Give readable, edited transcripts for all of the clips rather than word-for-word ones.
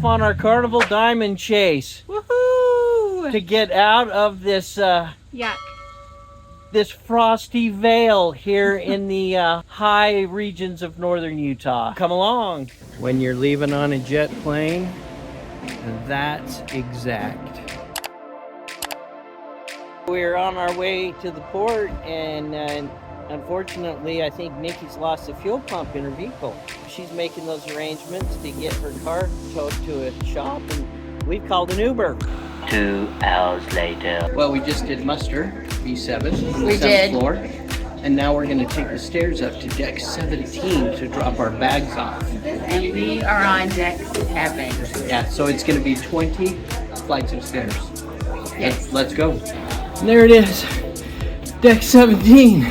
off on our Carnival Diamond chase. Woohoo! To get out of this Yuck. this frosty veil here in the high regions of northern Utah. Come along. When you're leaving on a jet plane, that's exact. We're on our way to the port, and unfortunately, I think Nikki's lost the fuel pump in her vehicle. She's making those arrangements to get her car towed to a shop, and we've called an Uber. 2 hours later. Well, we just did muster, B7, We did. floor, and now we're going to take the stairs up to deck 17 to drop our bags off. And we are on deck 7. Yeah, so it's going to be 20 flights of stairs. Yes. Let's go. And there it is, deck 17.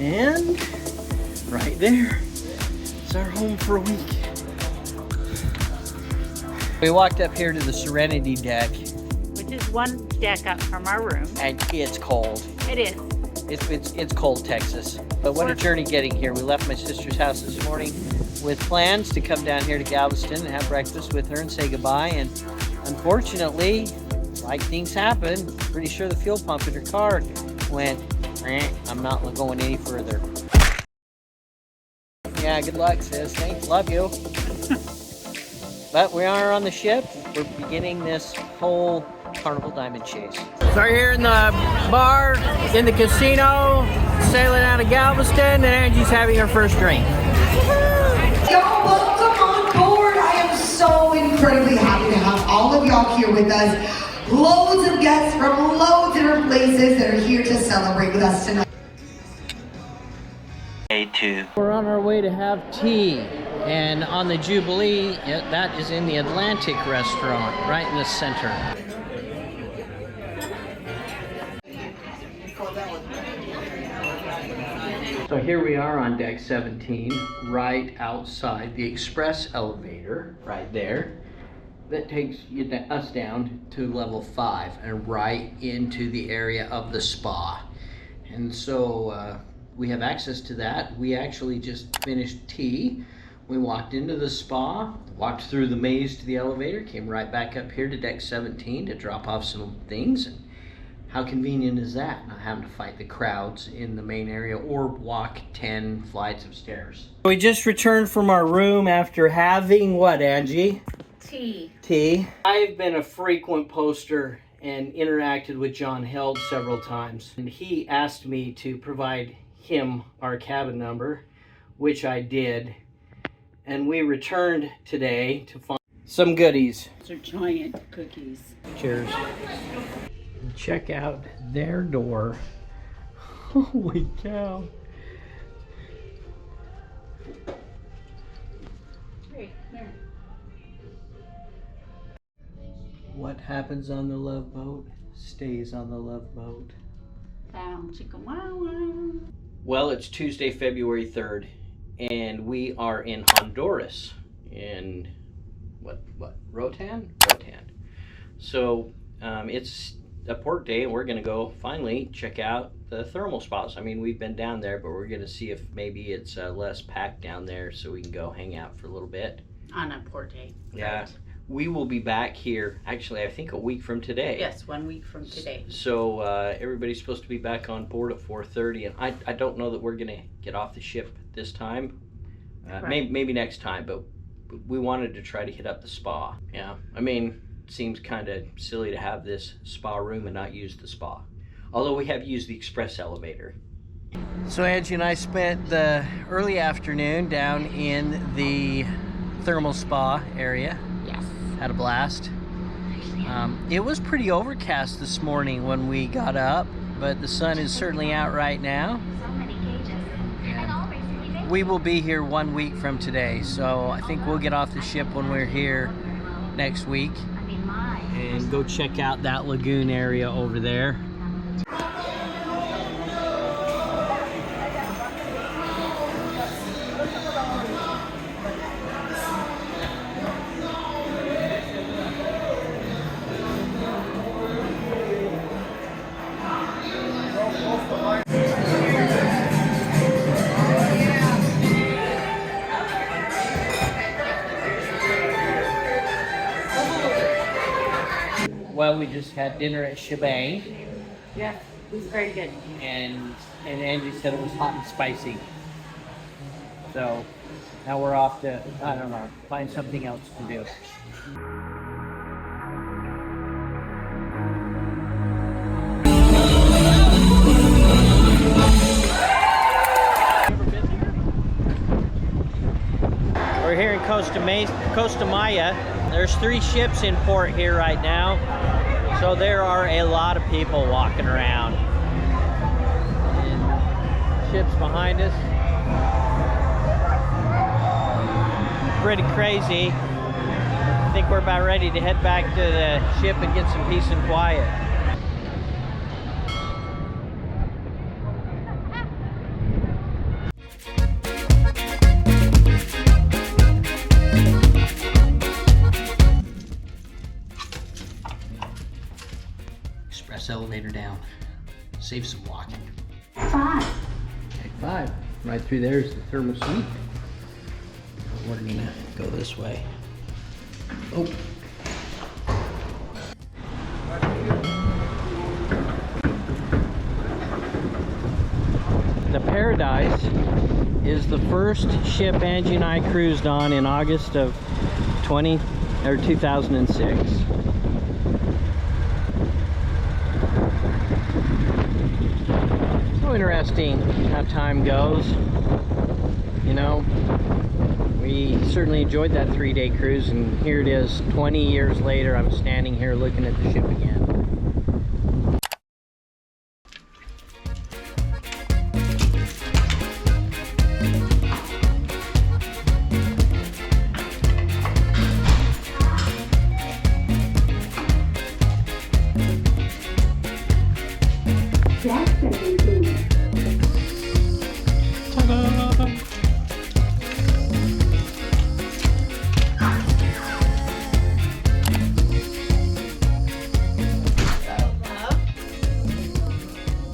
And right there, it's our home for a week. We walked up here to the Serenity deck, Which is one deck up from our room. and it's cold. It is. It's cold, Texas. But what a journey getting here. We left my sister's house this morning with plans to come down here to Galveston and have breakfast with her and say goodbye. And unfortunately, like things happen, pretty sure the fuel pump in her car went, I'm not going any further. Yeah, good luck, sis. Thanks, love you. But we are on the ship. We're beginning this whole Carnival Diamond chase. So we're here in the bar, in the casino, sailing out of Galveston, and Angie's having her first drink. Y'all, welcome on board. I am so incredibly happy to have all of y'all here with us. Loads of guests from loads of different places that are here to celebrate with us tonight. Day 2. We're on our way to have tea, and on the Jubilee, that is in the Atlantic restaurant, right in the center. So here we are on deck 17, right outside the express elevator, right there. That takes us down to level 5 and right into the area of the spa. And so we have access to that. We actually just finished tea. We walked into the spa, walked through the maze to the elevator, came right back up here to deck 17 to drop off some things. And how convenient is that? Not having to fight the crowds in the main area or walk 10 flights of stairs. We just returned from our room after having what, Angie? Tea. I've been a frequent poster and interacted with John Held several times, and he asked me to provide him our cabin number, which I did, and we returned today to find some goodies. Those are giant cookies. Cheers. Check out their door. Holy cow. What happens on the Love Boat stays on the Love Boat. Down, chicken, wow, wow. Well, it's Tuesday, February 3rd, and we are in Honduras, in what, Roatan? Roatan. So it's a port day, and we're going to go finally check out the thermal spots. I mean, we've been down there, but we're going to see if maybe it's less packed down there so we can go hang out for a little bit. On a port day. Yeah. Right. We will be back here, actually, I think a week from today. Yes, 1 week from today. So everybody's supposed to be back on board at 4:30, and I don't know that we're going to get off the ship this time. Right. Maybe next time, but we wanted to try to hit up the spa. Yeah, I mean, it seems kind of silly to have this spa room and not use the spa. Although we have used the express elevator. So Angie and I spent the early afternoon down in the thermal spa area. Yes. Had a blast. It was pretty overcast this morning when we got up, but the sun is certainly out right now. And we will be here 1 week from today, so I think we'll get off the ship when we're here next week and go check out that lagoon area over there. Well, we just had dinner at Shebang, Yeah, it was very good. and Angie said it was hot and spicy. So now we're off to, I don't know, find something else to do. We're here in Costa Maya. There's 3 ships in port here right now. So there are a lot of people walking around. And ships behind us. Pretty crazy. I think we're about ready to head back to the ship and get some peace and quiet. Express elevator down. Save some walking. 5. Okay, 5. Right through there is the thermal suite. We're gonna go this way. Oh. The Paradise is the first ship Angie and I cruised on in August of 2006. So interesting how time goes. You know, we certainly enjoyed that 3-day cruise, and here it is 20 years later. I'm standing here looking at the ship again.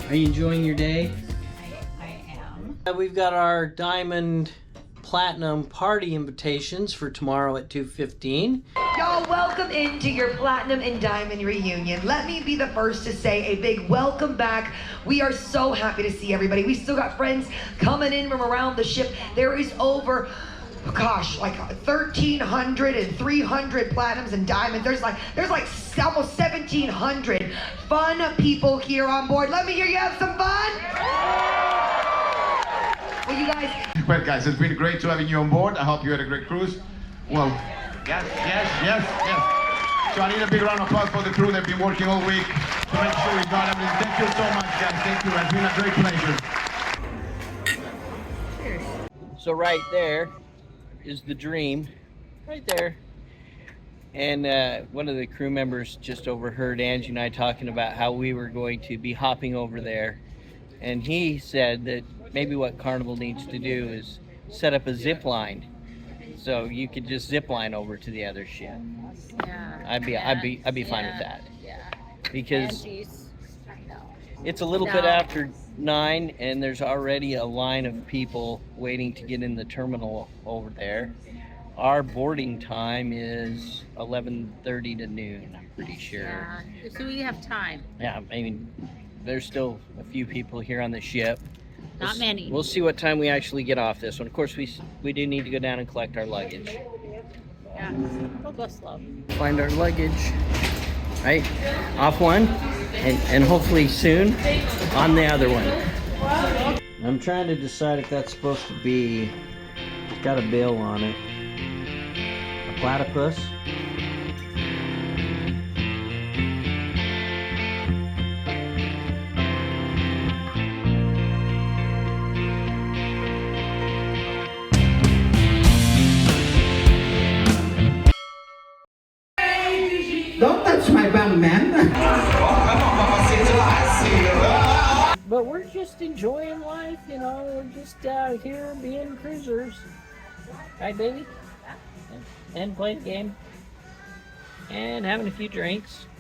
Are you enjoying your day? I am. We've got our Diamond Platinum party invitations for tomorrow at 2:15. Y'all, welcome into your Platinum and Diamond reunion. Let me be the first to say a big welcome back. We are so happy to see everybody. We still got friends coming in from around the ship. There is over, gosh, like 1,300 and 300 platinums and diamonds. There's like almost 1,700 fun people here on board. Let me hear you have some fun. Well, you guys. Well, guys, it's been great to having you on board. I hope you had a great cruise. Well, yes. So I need a big round of applause for the crew. They've been working all week to make sure we got everything. Thank you so much, guys. Thank you. It's been a great pleasure. So right there is the Dream, right there. And one of the crew members just overheard Angie and I talking about how we were going to be hopping over there. And he said that maybe what Carnival needs to do is set up a zip line, so you could just zip line over to the other ship. Yeah. I'd be fine with that. Yeah. Because Angie's, I know. it's a little bit after 9 and there's already a line of people waiting to get in the terminal over there. Our boarding time is 11:30 to noon, I'm pretty sure. Yeah. So we have time. Yeah, I mean, there's still a few people here on the ship. Not many. We'll see what time we actually get off this one. Of course, we do need to go down and collect our luggage. Yeah. We'll go slow. Find our luggage. Right, off one, and hopefully soon on the other one. I'm trying to decide if that's supposed to be. It's got a bill on it. A platypus. Don't touch my bum, man. But we're just enjoying life, you know. We're just out here being cruisers. Right, baby? And playing the game. And having a few drinks.